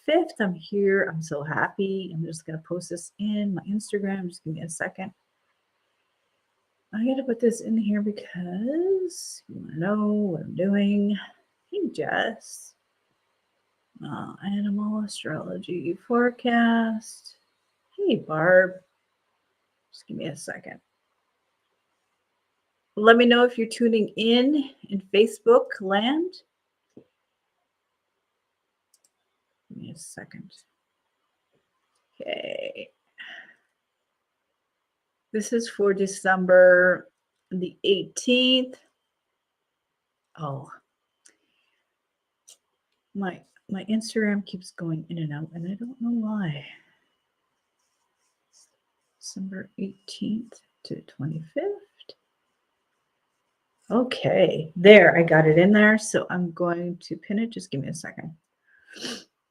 25th. I'm here. I'm so happy. I'm just going to post this in my Instagram. Just give me a second. I got to put this in here because you want to know what I'm doing. Hey, Jess. Animal astrology forecast. Hey, Barb. Just give me a second. Let me know if you're tuning in Facebook land. Give me a second. Okay. This is for December the 18th. Oh, my Instagram keeps going in and out, and I don't know why. December 18th to 25th. Okay, there, I got it in there. So I'm going to pin it. Just give me a second.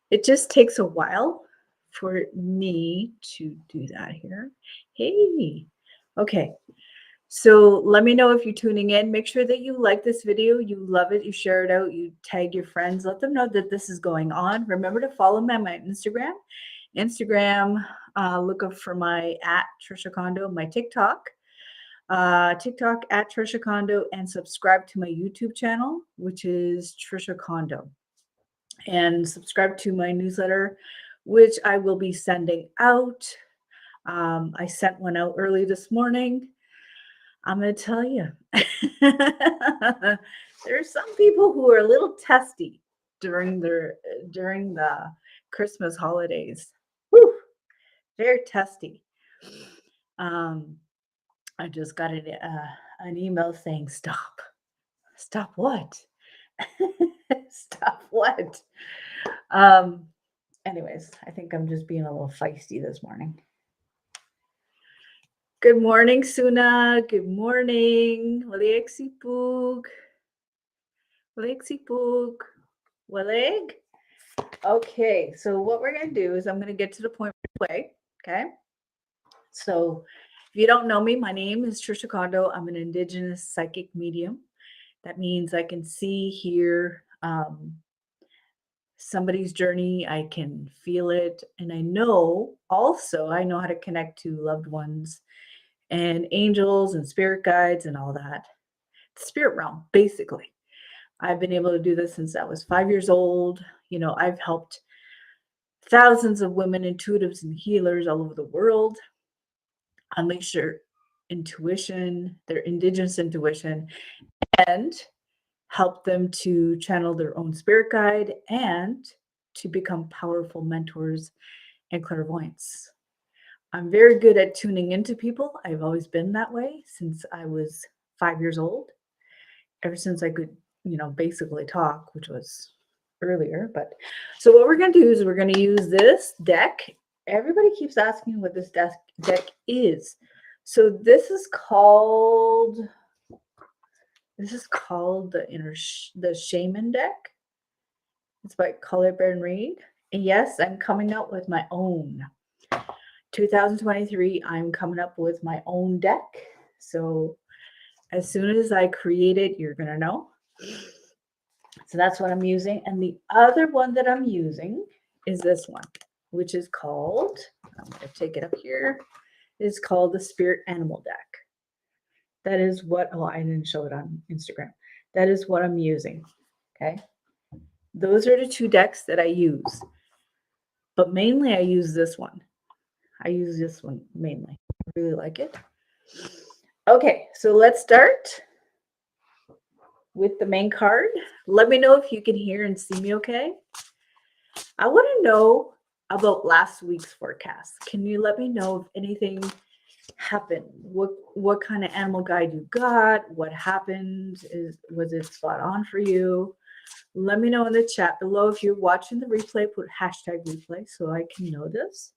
It just takes a while for me to do that here. Hey, okay. So let me know if you're tuning in. Make sure that you like this video, you love it, you share it out, you tag your friends, let them know that this is going on. Remember to follow me on my Instagram. Look up for my @TrishaCondo, my TikTok @TrishaCondo, and subscribe to my YouTube channel, which is Trisha Condo. And subscribe to my newsletter, which I will be sending out. I sent one out early this morning. I'm going to tell you, there's some people who are a little testy during the Christmas holidays. Whew, very testy. I just got an email saying, stop what? Stop what? Anyways, I think I'm just being a little feisty this morning. Good morning, Suna. Good morning. Waleksipug. Waleg. Okay, so what we're going to do is I'm going to get to the point right away. Okay. So if you don't know me, my name is Trisha Condo. I'm an Indigenous psychic medium. That means I can see, hear somebody's journey. I can feel it. And I know how to connect to loved ones and angels and spirit guides and all that. The spirit realm, basically. I've been able to do this since I was 5 years old. You know, I've helped thousands of women intuitives and healers all over the world unleash their intuition, their indigenous intuition, and help them to channel their own spirit guide and to become powerful mentors and clairvoyants. I'm very good at tuning into people. I've always been that way since I was 5 years old, ever since I could, basically talk, which was earlier. But so what we're going to do is we're going to use this deck. Everybody keeps asking what this deck is. So this is called the Shaman deck. It's by Colette Baron Reed. And yes, I'm coming out with my own. 2023, I'm coming up with my own deck. So as soon as I create it, you're going to know. So that's what I'm using. And the other one that I'm using is this one, which is called, I'm going to take it up here, is called the Spirit Animal deck. That is what, I didn't show it on Instagram. That is what I'm using. Okay. Those are the two decks that I use. But mainly I use this one. I use this one mainly. I really like it. Okay, so let's start with the main card. Let me know if you can hear and see me okay. I want to know about last week's forecast. Can you let me know if anything happened? What kind of animal guide you got? What happened? Was it spot on for you? Let me know in the chat below. If you're watching the replay, put #replay so I can know this.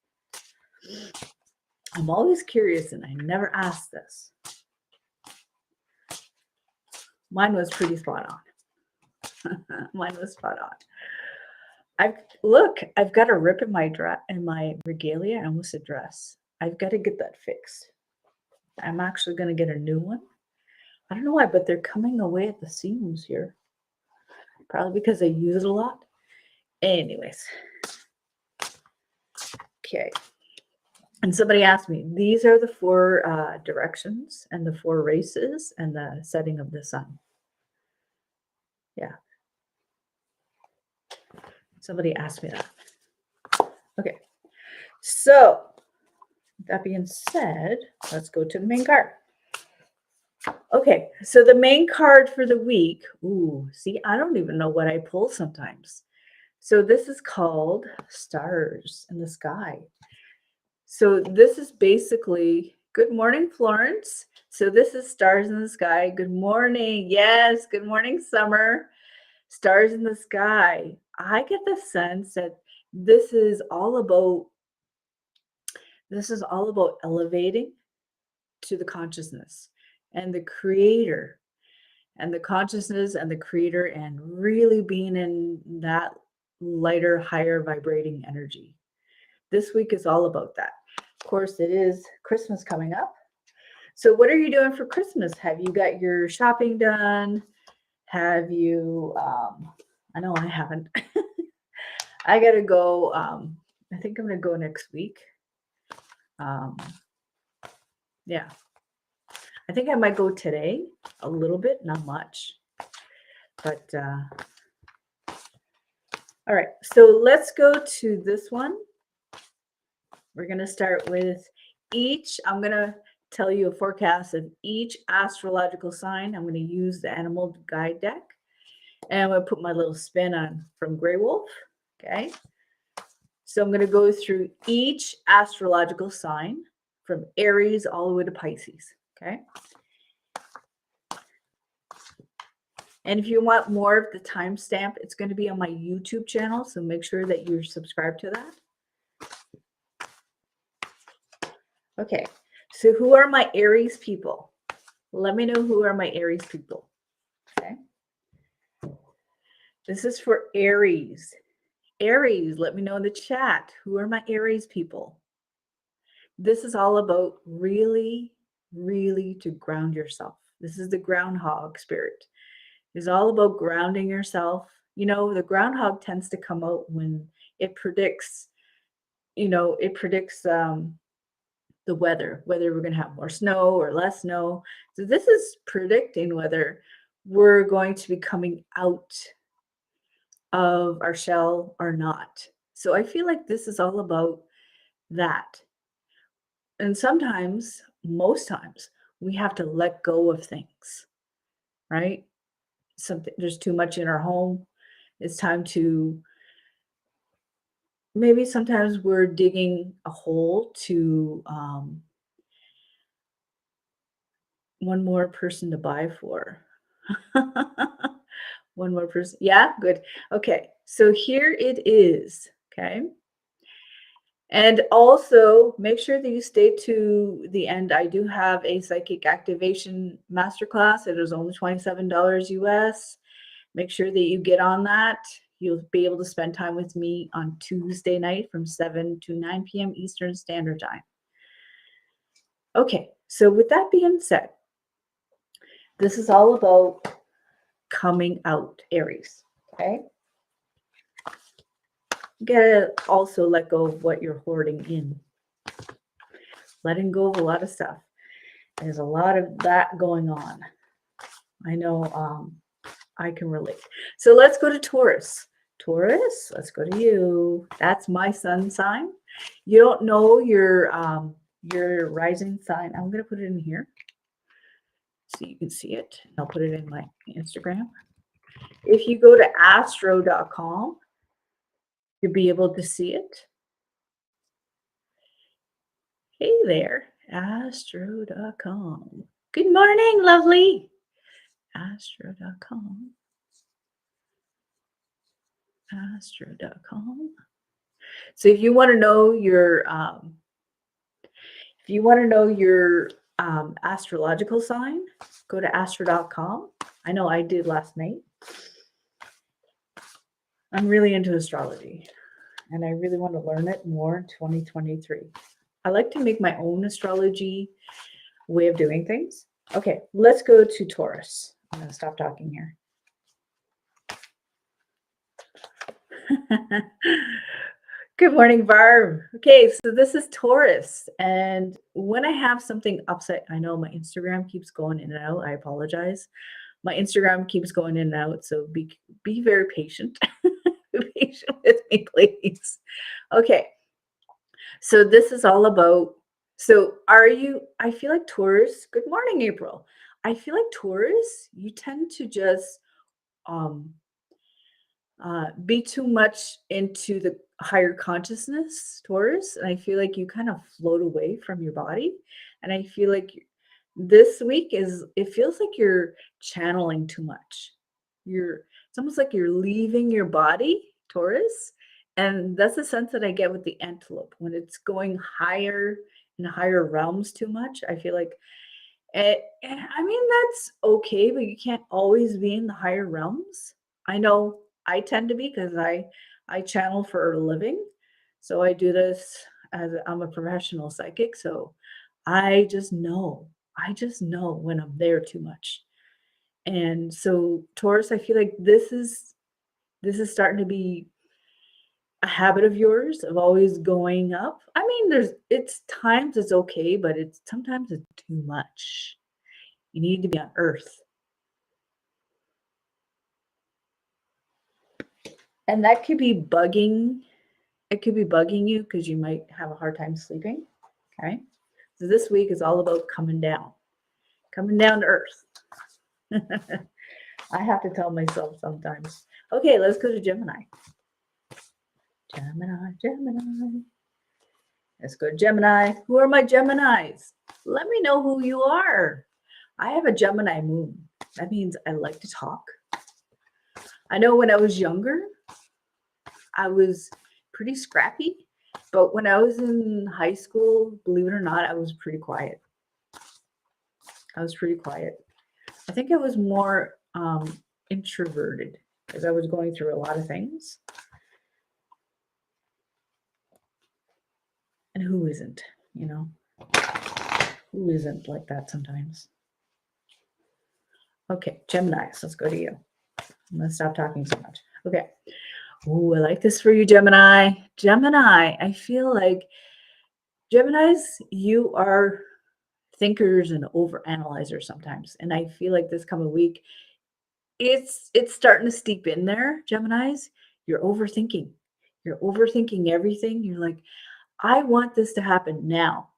I'm always curious and I never ask this. Mine was pretty spot on. Mine was spot on. I've got a rip in my regalia. I almost said dress. I've got to get that fixed. I'm actually going to get a new one. I don't know why, but they're coming away at the seams here. Probably because I use it a lot. Anyways, Okay. And somebody asked me, these are the 4 directions and the 4 races and the setting of the sun. Yeah. Somebody asked me that. Okay. So that being said, let's go to the main card. Okay, so the main card for the week. Ooh, see, I don't even know what I pull sometimes. So this is called Stars in the Sky. So this is basically, good morning, Florence. So this is Stars in the Sky. Good morning. Yes, good morning, Summer. Stars in the Sky. I get the sense that this is all about elevating to the consciousness and the creator and the consciousness and the creator and really being in that lighter, higher vibrating energy. This week is all about that. Of course, it is Christmas coming up. So what are you doing for Christmas? Have you got your shopping done? Have you, I know I haven't. I got to go, I think I'm going to go next week. Yeah. I think I might go today a little bit, not much. But, all right. So let's go to this one. We're going to start with each. I'm going to tell you a forecast of each astrological sign. I'm going to use the animal guide deck. And I'm going to put my little spin on from Grey Wolf. Okay. So I'm going to go through each astrological sign from Aries all the way to Pisces. Okay. And if you want more of the timestamp, it's going to be on my YouTube channel. So make sure that you're subscribed to that. Okay. So who are my Aries people? Let me know who are my Aries people. Okay. This is for Aries. Aries, let me know in the chat. Who are my Aries people? This is all about really, really to ground yourself. This is the groundhog spirit. It's all about grounding yourself. You know, the groundhog tends to come out when it predicts, the weather, whether we're going to have more snow or less snow. So this is predicting whether we're going to be coming out of our shell or not. So I feel like this is all about that. And sometimes, most times, we have to let go of things, right? There's too much in our home. It's time to, maybe sometimes we're digging a hole to one more person to buy for. One more person. Yeah, good. Okay, so here it is. Okay. And also make sure that you stay to the end. I do have a psychic activation masterclass. It is only $27 US. Make sure that you get on that. You'll be able to spend time with me on Tuesday night from 7 to 9 p.m. Eastern Standard Time. Okay, so with that being said, this is all about coming out, Aries. Okay. You gotta also let go of what you're hoarding in. Letting go of a lot of stuff. There's a lot of that going on. I know I can relate. So let's go to Taurus. Taurus, let's go to you. That's my sun sign. You don't know your rising sign. I'm going to put it in here so you can see it. I'll put it in my Instagram. If you go to astro.com, you'll be able to see it. Hey there, astro.com. Good morning, lovely. Astro.com. Astro.com. So if you want to know your astrological sign, go to astro.com. I know I did last night. I'm really into astrology and I really want to learn it more in 2023. I like to make my own astrology way of doing things. Okay, let's go to Taurus. I'm going to stop talking here. Good morning, Barb. Okay, so this is Taurus. And when I have something upset, I know my Instagram keeps going in and out. I apologize. My Instagram keeps going in and out, so be very patient. Be patient with me, please. Okay, so this is all about. So are you? I feel like Taurus. Good morning, April. I feel like Taurus. You tend to just um be too much into the higher consciousness, Taurus, and I feel like you kind of float away from your body. And I feel like this week is, it feels like you're channeling too much. It's almost like you're leaving your body, Taurus. And that's the sense that I get with the antelope when it's going higher in higher realms too much. I feel like I mean, that's okay, but you can't always be in the higher realms. I know I tend to be because I channel for a living. So I do this as I'm a professional psychic. So I just know. I just know when I'm there too much. And so Taurus, I feel like this is starting to be a habit of yours of always going up. I mean, it's times it's okay, but it's sometimes it's too much. You need to be on earth. And that could be bugging. It could be bugging you because you might have a hard time sleeping. Okay. So this week is all about coming down to earth. I have to tell myself sometimes. Okay, let's go to Gemini. Gemini, Gemini. Let's go to Gemini. Who are my Geminis? Let me know who you are. I have a Gemini moon. That means I like to talk. I know when I was younger, I was pretty scrappy, but when I was in high school, believe it or not, I was pretty quiet. I was pretty quiet. I think I was more introverted because I was going through a lot of things. And who isn't, you know? Who isn't like that sometimes? Okay, Gemini, so let's go to you. I'm going to stop talking so much. Okay. Oh, I like this for you, Gemini. Gemini, I feel like Geminis, you are thinkers and overanalyzers sometimes. And I feel like this coming week, it's starting to steep in there, Geminis. You're overthinking. You're overthinking everything. You're like, I want this to happen now.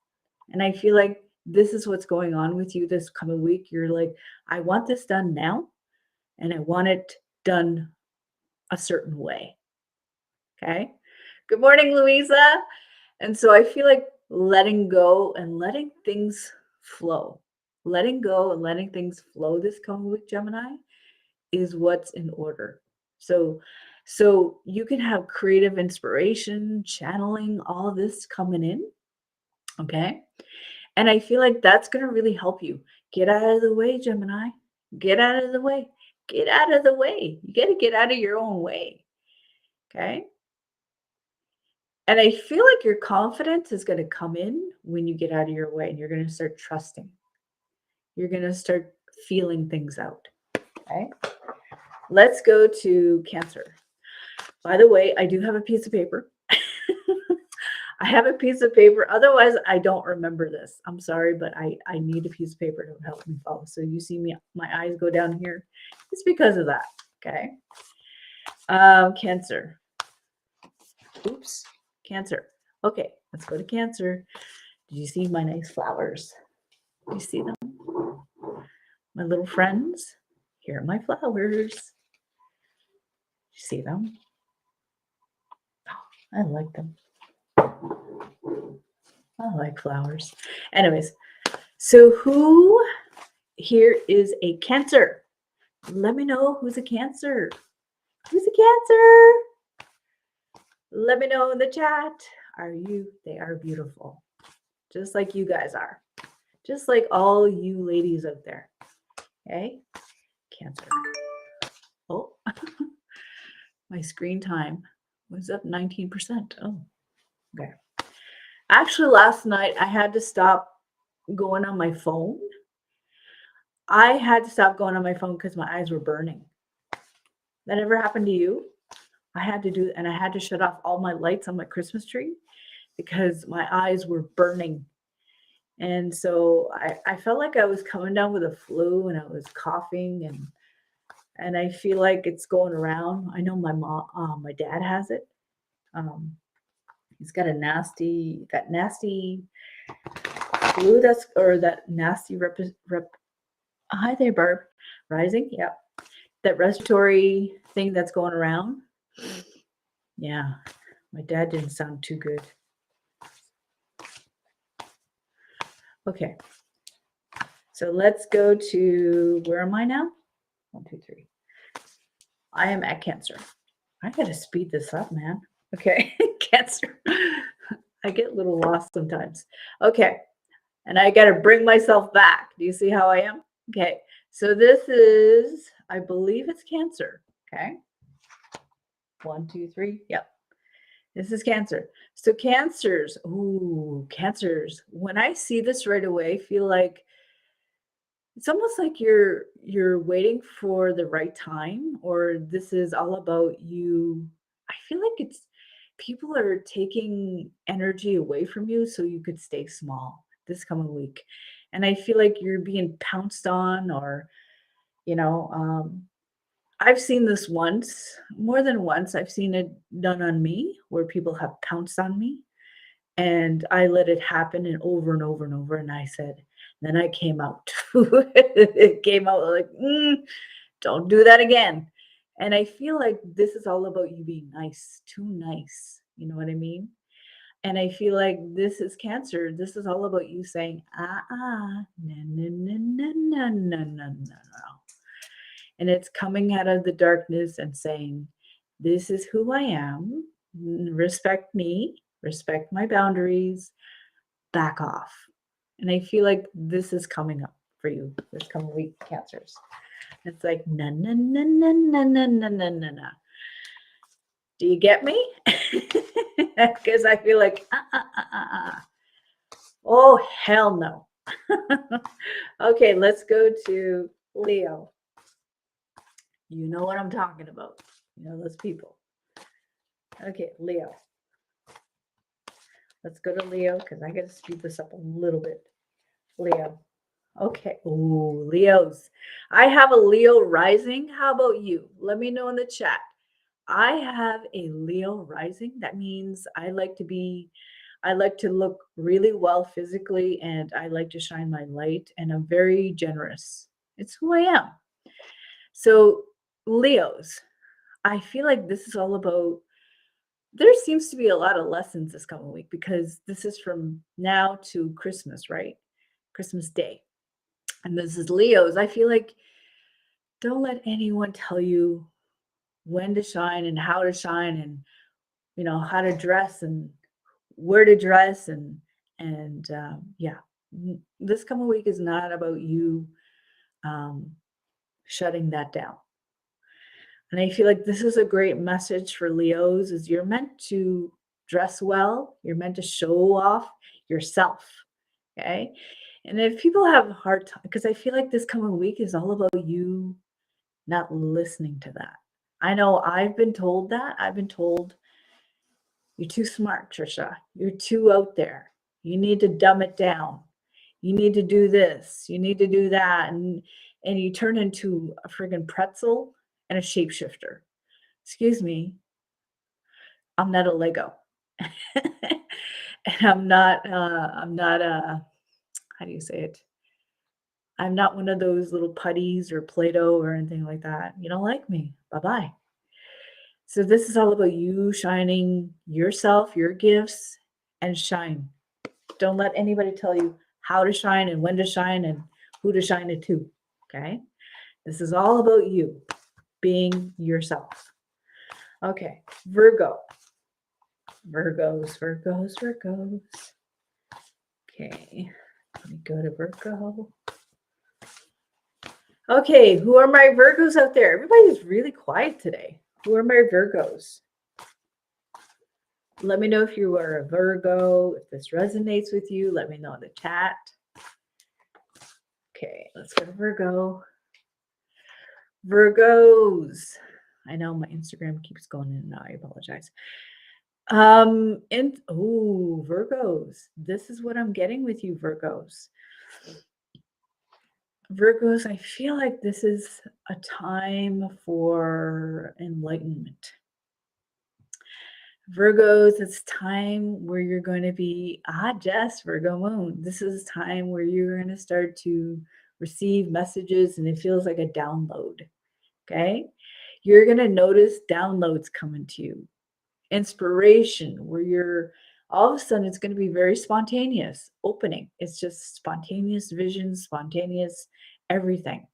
And I feel like this is what's going on with you this coming week. You're like, I want this done now, and I want it done a certain way. Okay. Good morning, Louisa. And so I feel like letting go and letting things flow, letting go and letting things flow this coming week, Gemini, is what's in order. So, so you can have creative inspiration, channeling, all this coming in. Okay. And I feel like that's going to really help you. Get out of the way, Gemini. Get out of the way. Get out of the way. You got to get out of your own way. Okay. And I feel like your confidence is going to come in when you get out of your way and you're going to start trusting. You're going to start feeling things out. Okay. Let's go to Cancer. By the way, I do have a piece of paper. I have a piece of paper. Otherwise, I don't remember this. I'm sorry, but I need a piece of paper to help me follow. So you see me, my eyes go down here. It's because of that. Okay. Cancer. Oops. Cancer. Okay, let's go to Cancer. Did you see my nice flowers? Do you see them? My little friends? Here are my flowers. You see them? Oh, I like them. I like flowers. Anyways, so who here is a Cancer? Let me know who's a Cancer. Who's a Cancer? Let me know in the chat. Are you? They are beautiful. Just like you guys are. Just like all you ladies out there. Okay? Cancer. Oh, my screen time was up 19%. Oh, okay. Actually, last night I had to stop going on my phone. I had to stop going on my phone because my eyes were burning. That ever happened to you? I had to do, and I had to shut off all my lights on my Christmas tree because my eyes were burning. And so I felt like I was coming down with a flu and I was coughing and I feel like it's going around. I know my dad has it. Um, he's got that nasty flu or that nasty hi there, Barb. Rising? Yeah. That respiratory thing that's going around. Yeah. My dad didn't sound too good. Okay. So let's go to, where am I now? 1, 2, 3. I am at Cancer. I gotta speed this up, man. Okay, Cancer. I get a little lost sometimes. Okay, and I gotta bring myself back. Do you see how I am? Okay, so this is, I believe it's Cancer. Okay, 1, 2, 3. Yep, this is Cancer. So Cancers, ooh, Cancers. When I see this right away, feel like it's almost like you're waiting for the right time, or this is all about you. I feel like it's people are taking energy away from you so you could stay small this coming week. And I feel like you're being pounced on, or, you know, I've seen this once, more than once. I've seen it done on me where people have pounced on me and I let it happen and over and over and over, and I said, then I came out. It came out like, "Don't do that again." And I feel like this is all about you being nice, too nice, you know what I mean? And I feel like this is Cancer. This is all about you saying, no, no, no, no, no, no, no, no. And it's coming out of the darkness and saying, "This is who I am. Respect me, respect my boundaries, back off." And I feel like this is coming up for you this coming week, Cancers. It's like, no, no, no, no, no, no, no, no, no, no. Do you get me? Because I feel like, oh, hell no. Okay, let's go to Leo. You know what I'm talking about. You know those people. Okay, Leo. Let's go to Leo because I got to speed this up a little bit. Leo. Okay. Ooh, Leos. I have a Leo rising. How about you? Let me know in the chat. I have a Leo rising. That means I like to look really well physically and I like to shine my light and I'm very generous. It's who I am. So, Leos, I feel like this is all about, there seems to be a lot of lessons this coming week because this is from now to Christmas, right? Christmas Day. And this is Leos. I feel like don't let anyone tell you when to shine and how to shine and how to dress and where to dress and yeah. This coming week is not about you um, shutting that down. And I feel like this is a great message for Leos is you're meant to dress well, you're meant to show off yourself. Okay. And if people have a hard time, because I feel like this coming week is all about you not listening to that. I know I've been told that. I've been told, "You're too smart, Trisha. You're too out there. You need to dumb it down. You need to do this. You need to do that." And you turn into a friggin' pretzel and a shapeshifter. Excuse me, I'm not a Lego. And I'm not how do you say it? I'm not one of those little putties or Play-Doh or anything like that. You don't like me. Bye-bye. So this is all about you shining yourself, your gifts, and shine. Don't let anybody tell you how to shine and when to shine and who to shine it to. Okay? This is all about you being yourself. Okay, Virgo. Virgos. Okay, let me go to Virgo. Okay, who are my Virgos out there? Everybody's really quiet today. Who are my Virgos? Let me know if you are a Virgo, if this resonates with you. Let me know in the chat. Okay, let's go to Virgo. Virgos. I know my Instagram keeps going in and out. I apologize. And oh, Virgos. This is what I'm getting with you, Virgos. Virgos, I feel like this is a time for enlightenment. Virgos, it's time where you're going to be, Jess, Virgo moon. This is time where you're going to start to receive messages and it feels like a download. Okay. You're going to notice downloads coming to you, inspiration, where you're all of a sudden it's going to be very spontaneous opening. It's just spontaneous vision, spontaneous everything.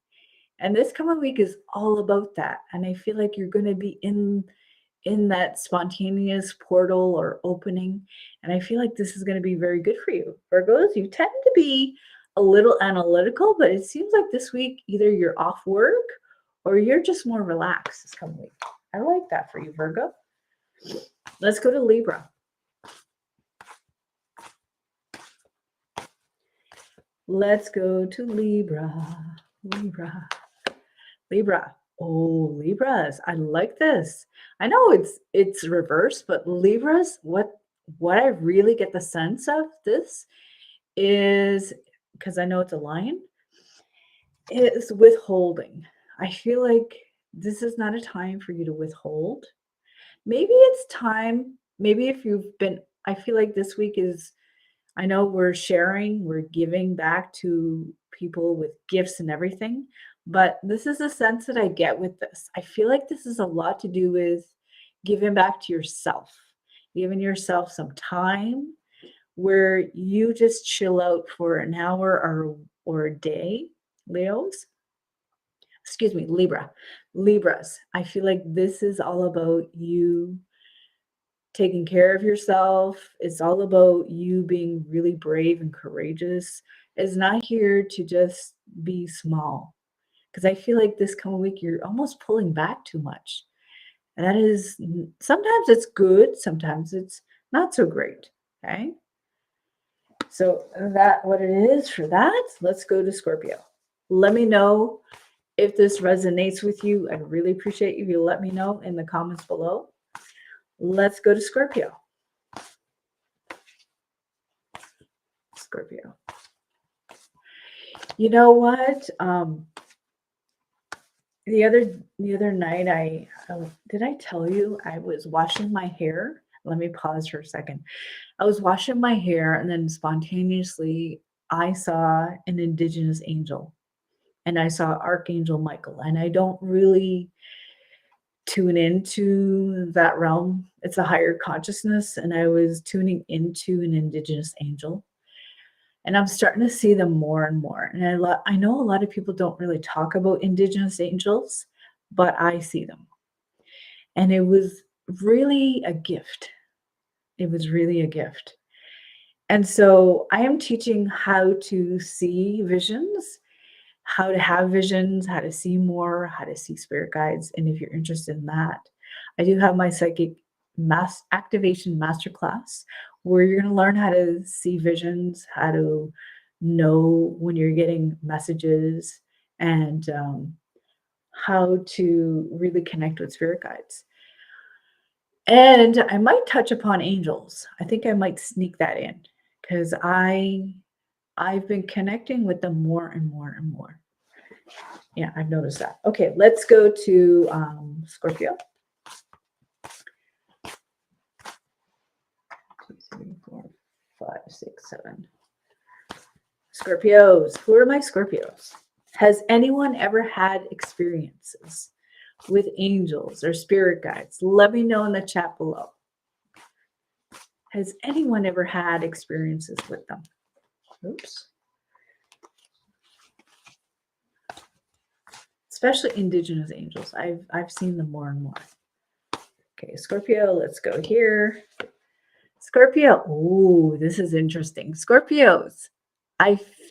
And this coming week is all about that. And I feel like you're going to be in that spontaneous portal or opening. And I feel like this is going to be very good for you. Virgos, you tend to be a little analytical, but it seems like this week either you're off work or you're just more relaxed this coming week. I like that for you, Virgo. Let's go to Libra. Let's go to Libra. Libra. Oh, Libras. I like this. I know it's reverse, but Libras, what I really get the sense of this is, because I know it's a lion, is withholding. I feel like this is not a time for you to withhold. Maybe it's time, maybe if you've been, I feel like this week is, I know we're sharing, we're giving back to people with gifts and everything, but this is a sense that I get with this. I feel like this is a lot to do with giving back to yourself, giving yourself some time where you just chill out for an hour or a day, Leos. Excuse me, Libras. I feel like this is all about you taking care of yourself. It's all about you being really brave and courageous. It's not here to just be small. Because I feel like this coming week, you're almost pulling back too much. And that is sometimes it's good, sometimes it's not so great. Okay. So that what it is for that. Let's go to Scorpio. Let me know if this resonates with you. I'd really appreciate you. You let me know in the comments below. Let's go to Scorpio. Scorpio. You know what? The other night, did I tell you I was washing my hair? Let me pause for a second. I was washing my hair, and then spontaneously, I saw an indigenous angel, and I saw Archangel Michael. And I don't really tune into that realm. It's a higher consciousness, and I was tuning into an indigenous angel. And I'm starting to see them more and more. And I know a lot of people don't really talk about indigenous angels, but I see them. And it was really a gift. It was really a gift. And so I am teaching how to see visions, how to have visions, how to see more, how to see spirit guides. And if you're interested in that, I do have my psychic mass activation masterclass where you're going to learn how to see visions, how to know when you're getting messages, and how to really connect with spirit guides. And I might touch upon angels. I think I might sneak that in because I've been connecting with them more and more and more. Yeah, I've noticed that. Okay, let's go to Scorpio. 2, 3, 4, 5, 6, 7. Scorpios. Who are my Scorpios? Has anyone ever had experiences with angels or spirit guides? Let me know in the chat below. Has anyone ever had experiences with them? Oops. Especially indigenous angels. I've seen them more and more. Okay, Scorpio, let's go here. Scorpio. Oh, this is interesting. Scorpios.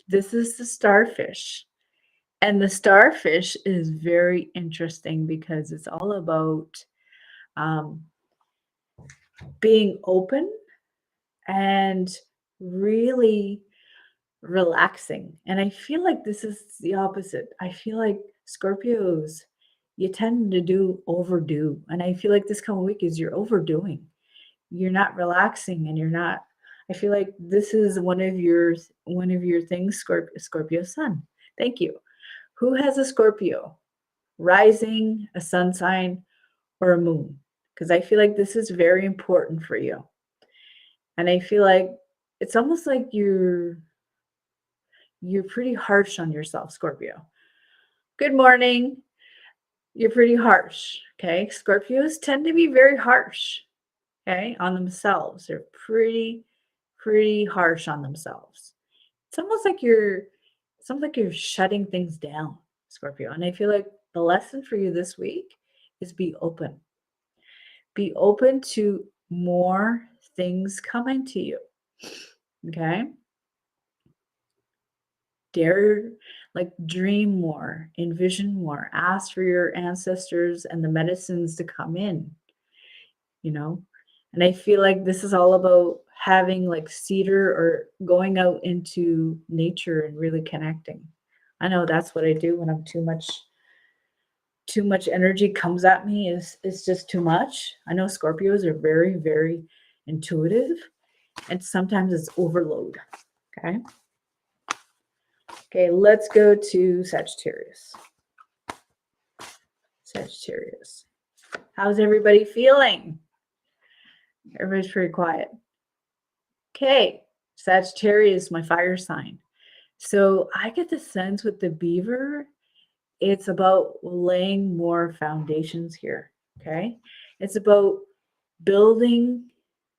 This is the starfish. And the starfish is very interesting because it's all about being open and really relaxing. And I feel like this is the opposite. I feel like Scorpios, you tend to overdo. And I feel like this coming week is you're overdoing. You're not relaxing and you're not. I feel like this is one of your things, Scorpio sun. Thank you. Who has a Scorpio? Rising, a sun sign, or a moon? Because I feel like this is very important for you. And I feel like it's almost like you're pretty harsh on yourself, Scorpio. Good morning. You're pretty harsh. Okay. Scorpios tend to be very harsh, okay, on themselves. They're pretty harsh on themselves. It's almost like you're shutting things down, Scorpio. And I feel like the lesson for you this week is be open. Be open to more things coming to you. Okay? Dare, like, dream more, envision more, ask for your ancestors and the medicines to come in, you know? And I feel like this is all about having like cedar or going out into nature and really connecting. I know that's what I do when I'm too much energy comes at me is just too much. I know Scorpios are very intuitive and sometimes it's overload. Okay. Okay, let's go to Sagittarius. Sagittarius. How's everybody feeling? Everybody's pretty quiet. Okay, Sagittarius, my fire sign. So I get the sense with the beaver, it's about laying more foundations here. Okay. It's about building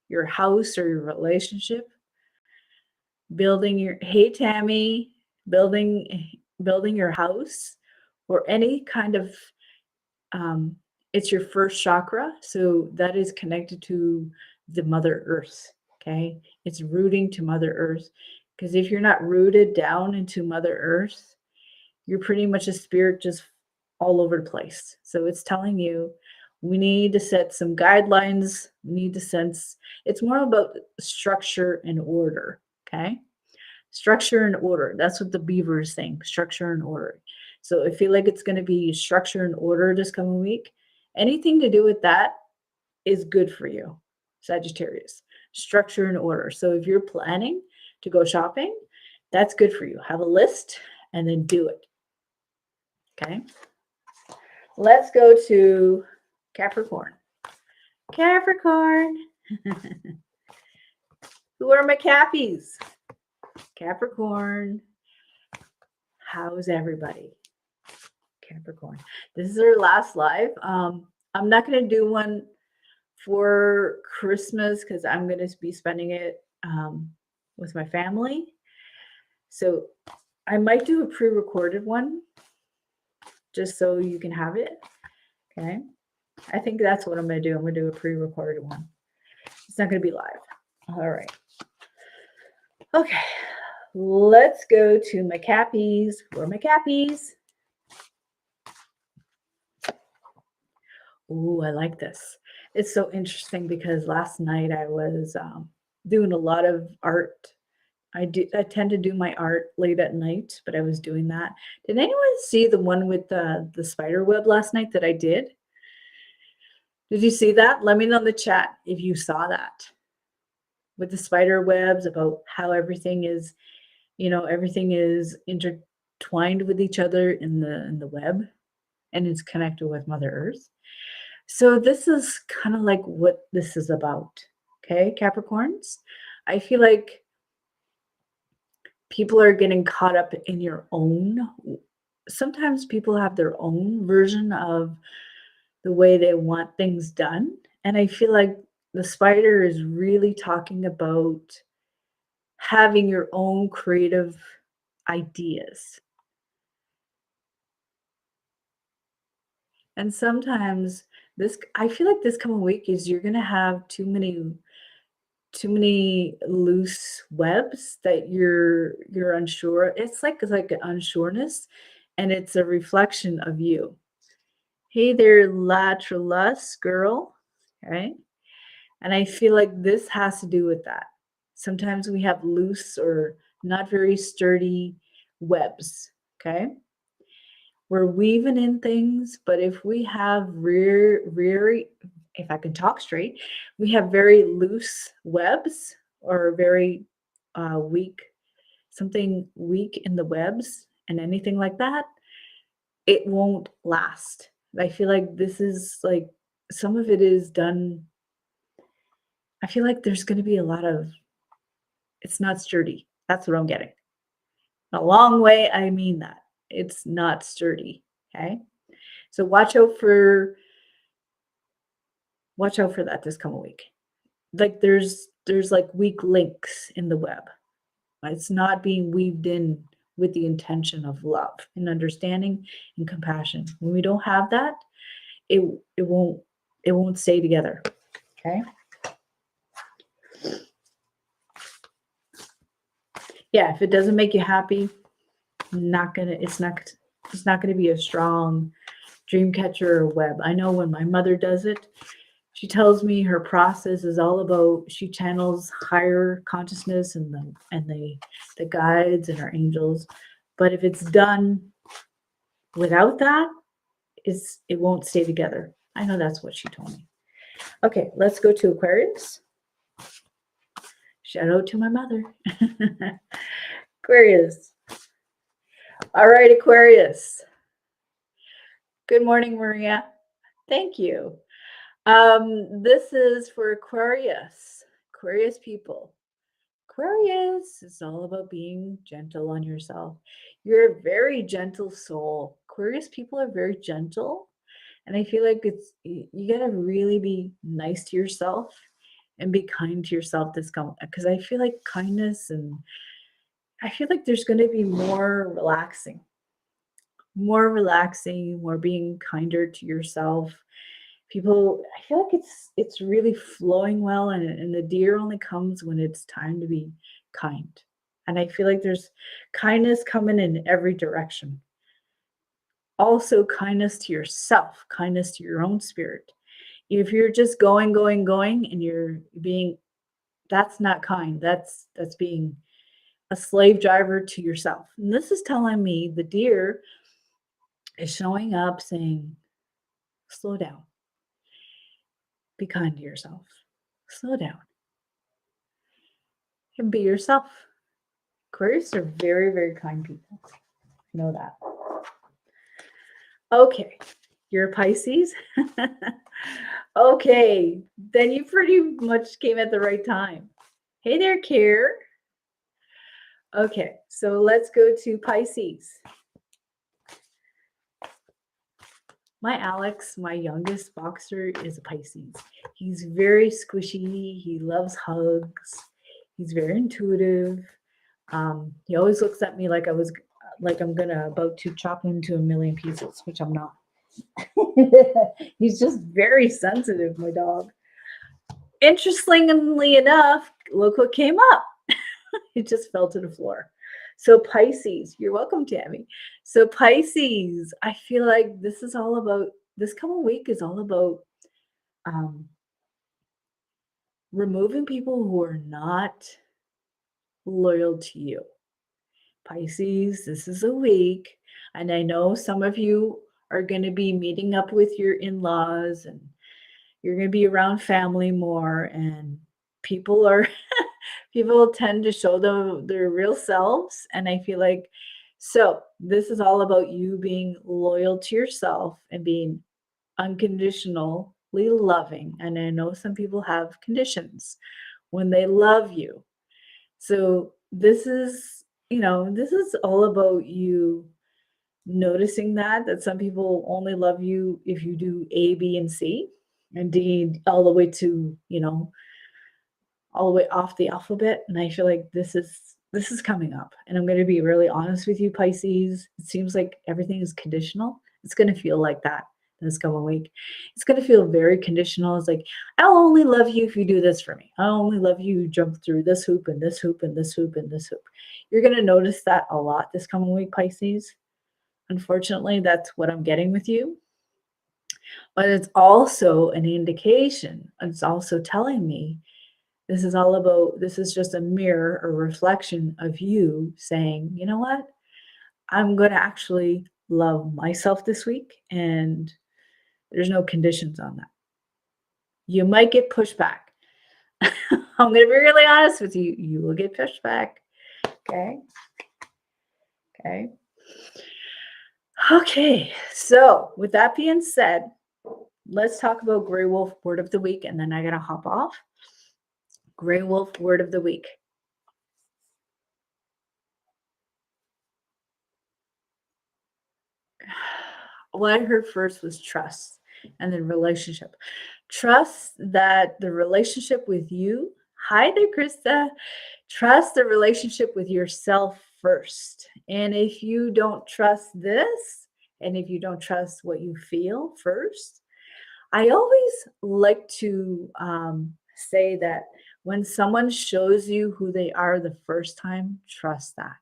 your house or your relationship, building your, hey, Tammy, building your house or any kind of, um, it's your first chakra. So that is connected to the Mother Earth. Okay. It's rooting to Mother Earth. Because if you're not rooted down into Mother Earth, you're pretty much a spirit just all over the place. So it's telling you we need to set some guidelines. We need to sense it's more about structure and order. Okay. Structure and order. That's what the beaver is saying. Structure and order. So I feel like it's going to be structure and order this coming week. Anything to do with that is good for you, Sagittarius. Structure and order. So if you're planning to go shopping, that's good for you. Have a list and then do it. Okay. Let's go to Capricorn. Capricorn. Who are my Cappies? Capricorn. How's everybody? Capricorn. This is our last live. I'm not going to do one for Christmas because I'm going to be spending it with my family. So I might do a pre-recorded one just so you can have it. Okay. I think that's what I'm going to do. I'm going to do a pre-recorded one. It's not going to be live. All right. Okay. Let's go to my Cappies. Where are my Cappies? Oh, I like this. It's so interesting because last night I was doing a lot of art. I tend to do my art late at night, but I was doing that. Did anyone see the one with the spider web last night that I did? Did you see that? Let me know in the chat if you saw that. With the spider webs, about how everything is, everything is intertwined with each other in the web and it's connected with Mother Earth. So this is kind of like what this is about. Okay, Capricorns. I feel like people are getting caught up in your own. Sometimes people have their own version of the way they want things done. And I feel like the spider is really talking about having your own creative ideas. And sometimes I feel like this coming week is you're going to have too many loose webs that you're unsure. It's like an unsureness and it's a reflection of you. Hey there, Latrelus girl. Right? And I feel like this has to do with that. Sometimes we have loose or not very sturdy webs. Okay. We're weaving in things, but if we have very, if I can talk straight, we have very loose webs or very weak, something weak in the webs and anything like that, it won't last. I feel like this is like some of it is done. I feel like there's going to be a lot of, it's not sturdy. That's what I'm getting. A long way, I mean that. It's not sturdy. Okay. So watch out for that this coming week. Like there's like weak links in the web. It's not being weaved in with the intention of love and understanding and compassion. When we don't have that, it it won't it won't stay together. Okay. Yeah, if it doesn't make you happy, it's not gonna be a strong dream catcher or web. I know when my mother does it, she tells me her process is all about she channels higher consciousness and the guides and her angels. But if it's done without that, it won't stay together. I know that's what she told me. Okay, let's go to Aquarius. Shout out to my mother. Aquarius. All right, Aquarius. Good morning, Maria. Thank you. This is for Aquarius people. Aquarius is all about being gentle on yourself. You're a very gentle soul. Aquarius people are very gentle, and I feel like you got to really be nice to yourself and be kind to yourself this come because I feel like kindness and I feel like there's going to be more being kinder to yourself. People, I feel like it's really flowing well, and the deer only comes when it's time to be kind. And I feel like there's kindness coming in every direction. Also, kindness to yourself, kindness to your own spirit. If you're just going, and you're being, that's not kind. That's being a slave driver to yourself. And this is telling me the deer is showing up saying, slow down, be kind to yourself, slow down, and be yourself. Aquarius are very, very kind people. Know that. Okay, you're a Pisces. Okay, then you pretty much came at the right time. Hey there, Kier. Okay, so let's go to Pisces. My Alex, my youngest boxer, is a Pisces. He's very squishy. He loves hugs. He's very intuitive. He always looks at me like I'm gonna about to chop him into a million pieces, which I'm not. He's just very sensitive, my dog. Interestingly enough, look what came up. It just fell to the floor. So Pisces, you're welcome, Tammy. So Pisces, I feel like this coming week is all about um, removing people who are not loyal to you. Pisces, this is a week, and I know some of you are going to be meeting up with your in-laws and you're going to be around family more, and people are people tend to show their real selves, and I feel like so this is all about you being loyal to yourself and being unconditionally loving. And I know some people have conditions when they love you. So this is all about you noticing that some people only love you if you do A, B, and C, and D all the way to, all the way off the alphabet. And I feel like this is coming up. And I'm going to be really honest with you, Pisces. It seems like everything is conditional. It's going to feel like that this coming week. It's going to feel very conditional. It's like, I'll only love you if you do this for me. I'll only love you jump through this hoop and this hoop and this hoop and this hoop. You're going to notice that a lot this coming week, Pisces. Unfortunately, that's what I'm getting with you. But it's also an indication. It's also telling me this is just a mirror, a reflection of you saying, you know what? I'm going to actually love myself this week, and there's no conditions on that. You might get pushed back. I'm going to be really honest with you. You will get pushed back. Okay. Okay. Okay. So, with that being said, let's talk about Grey Wolf word of the week, and then I got to hop off. Grey Wolf word of the week. What I heard first was trust and then relationship. Trust that the relationship with you, hi there, Krista. Trust the relationship with yourself first. And if you don't trust this, and if you don't trust what you feel first, I always like to say that when someone shows you who they are the first time, trust that.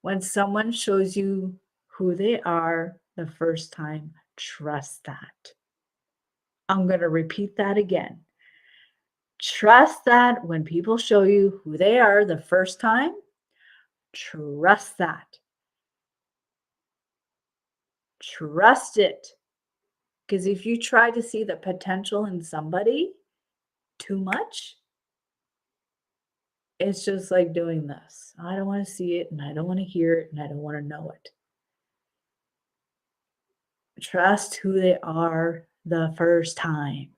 When someone shows you who they are the first time, trust that. I'm going to repeat that again. Trust that when people show you who they are the first time, trust that. Trust it. Because if you try to see the potential in somebody too much, it's just like doing this. I don't want to see it, and I don't want to hear it, and I don't want to know it. Trust who they are the first time.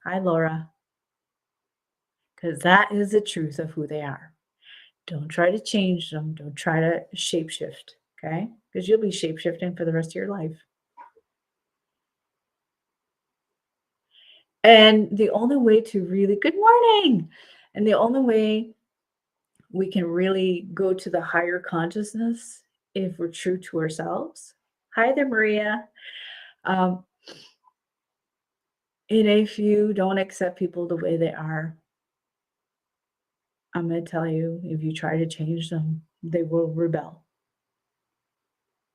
Hi, Laura. Because that is the truth of who they are. Don't try to change them. Don't try to shapeshift, okay? Because you'll be shapeshifting for the rest of your life. And the only way to really, good morning. And the only way we can really go to the higher consciousness if we're true to ourselves. Hi there, Maria. Um, and if you don't accept people the way they are, I'm going to tell you, if you try to change them, they will rebel.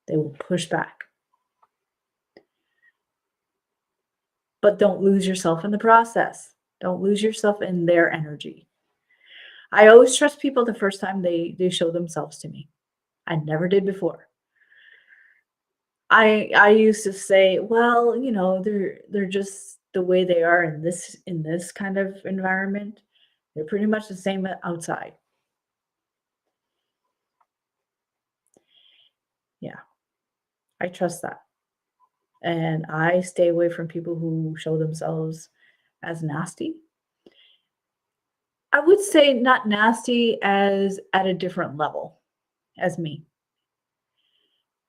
They will push back. But don't lose yourself in the process. Don't lose yourself in their energy. I always trust people the first time they show themselves to me. I never did before. I used to say, well, they're just the way they are in this kind of environment. They're pretty much the same outside. Yeah, I trust that. And I stay away from people who show themselves as nasty. I would say not nasty as at a different level as me,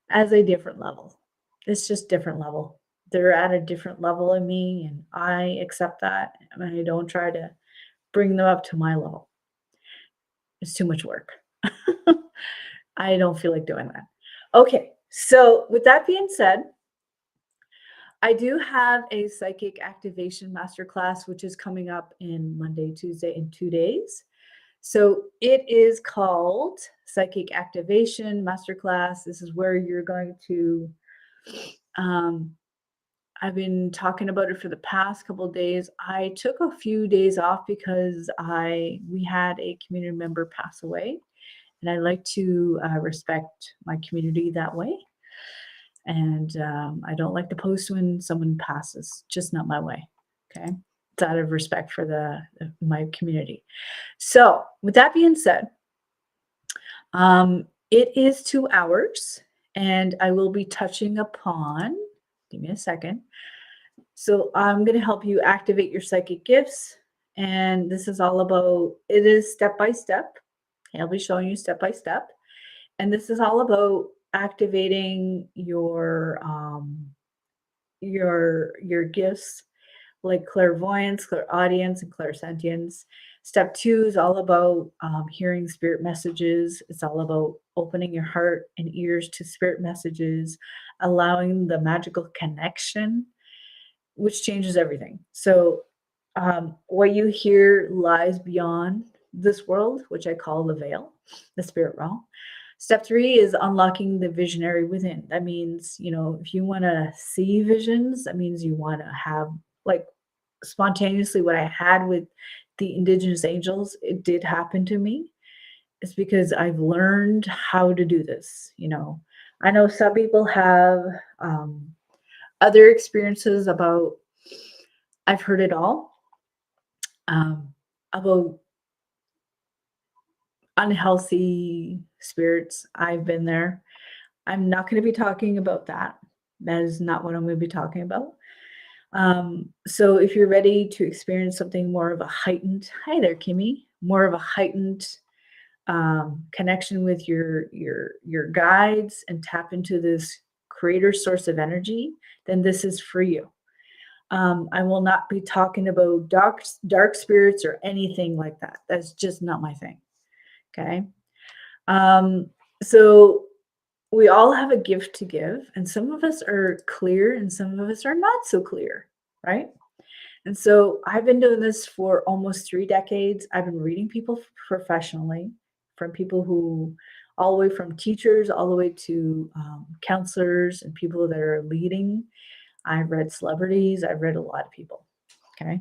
as a different level. It's just different level. They're at a different level of me, and I accept that. And I don't try to bring them up to my level. It's too much work. I don't feel like doing that. Okay, so with that being said, I do have a psychic activation masterclass, which is coming up in Monday, Tuesday, in 2 days. So it is called Psychic Activation Masterclass. This is where you're going to, I've been talking about it for the past couple of days. I took a few days off because we had a community member pass away, and I like to respect my community that way. And I don't like to post when someone passes, just not my way. Okay. It's out of respect for my community. So with that being said, it is 2 hours, and I will be touching upon, give me a second. So I'm going to help you activate your psychic gifts. And this is all about, it is step by step. I'll be showing you step by step. And this is all about activating your gifts, like clairvoyance, clairaudience, and clairsentience. Step 2 is all about hearing spirit messages. It's all about opening your heart and ears to spirit messages, allowing the magical connection, which changes everything. So what you hear lies beyond this world, which I call the veil, the spirit realm. Step 3 is unlocking the visionary within. That means, if you want to see visions, that means you want to have, like, spontaneously what I had with the indigenous angels, it did happen to me. is because I've learned how to do this, you know. I know some people have um, other experiences about I've heard it all, about unhealthy spirits. I've been there. I'm not gonna be talking about that. That is not what I'm gonna be talking about. So if you're ready to experience something more of a heightened hi there, Kimmy, more of a heightened connection with your guides and tap into this creator source of energy, then this is for you. I will not be talking about dark spirits or anything like that. That's just not my thing. Okay. Um, so we all have a gift to give, and some of us are clear and some of us are not so clear, right? And so I've been doing this for almost 3 decades. I've been reading people professionally, from people who, all the way from teachers, all the way to counselors and people that are leading. I've read celebrities, I've read a lot of people. Okay.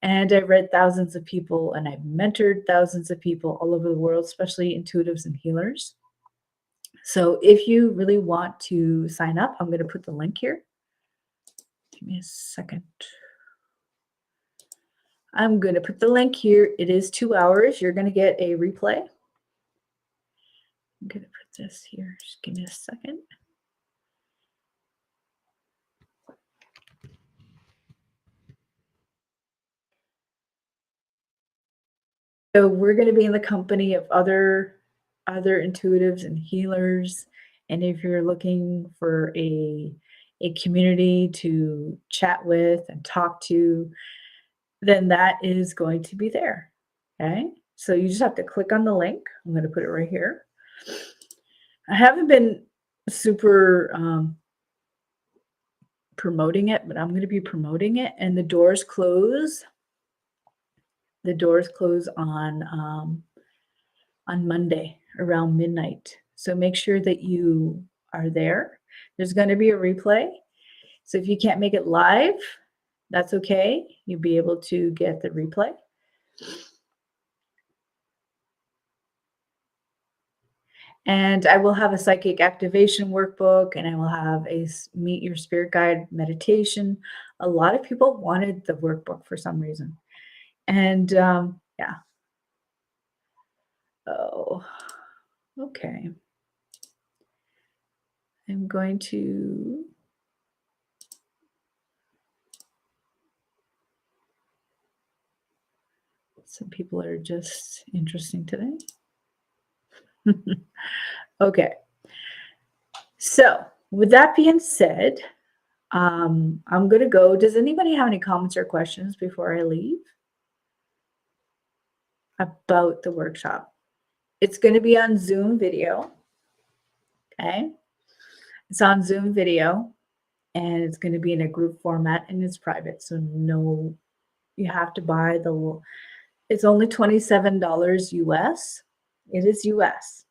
And I've read thousands of people and I've mentored thousands of people all over the world, especially intuitives and healers. So if you really want to sign up, I'm going to put the link here. Give me a second. I'm going to put the link here. It is 2 hours. You're going to get a replay. I'm going to put this here. Just give me a second. So we're going to be in the company of other intuitives and healers. And if you're looking for a community to chat with and talk to, then that is going to be there. Okay. So you just have to click on the link. I'm going to put it right here. I haven't been super promoting it, but I'm going to be promoting it. And the doors close. The doors close on Monday around midnight. So make sure that you are there. There's going to be a replay. So if you can't make it live, that's okay. You'll be able to get the replay. And I will have a psychic activation workbook and I will have a meet your spirit guide meditation. A lot of people wanted the workbook for some reason. And yeah. Oh, okay. I'm going to some people are just interesting today. Okay. So with that being said, I'm going to go. Does anybody have any comments or questions before I leave about the workshop? It's going to be on Zoom video. Okay. It's on Zoom video and it's going to be in a group format and it's private. So no, you have to buy it's only $27 US. It is US.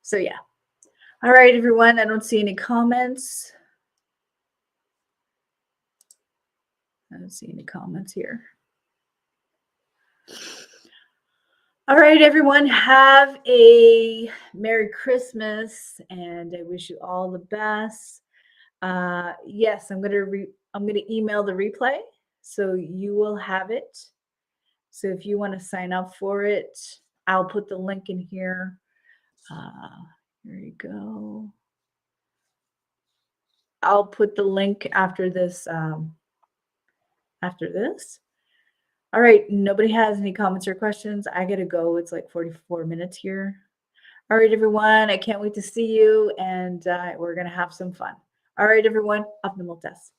So yeah. All right, everyone. I don't see any comments. I don't see any comments here. All right, everyone. Have a Merry Christmas, and I wish you all the best. Yes, I'm gonna email the replay, so you will have it. So if you want to sign up for it, I'll put the link in here. Here you go. I'll put the link after this. After this. All right. Nobody has any comments or questions. I gotta go. It's like 44 minutes here. All right, everyone. I can't wait to see you, and we're gonna have some fun. All right, everyone. Up the multas.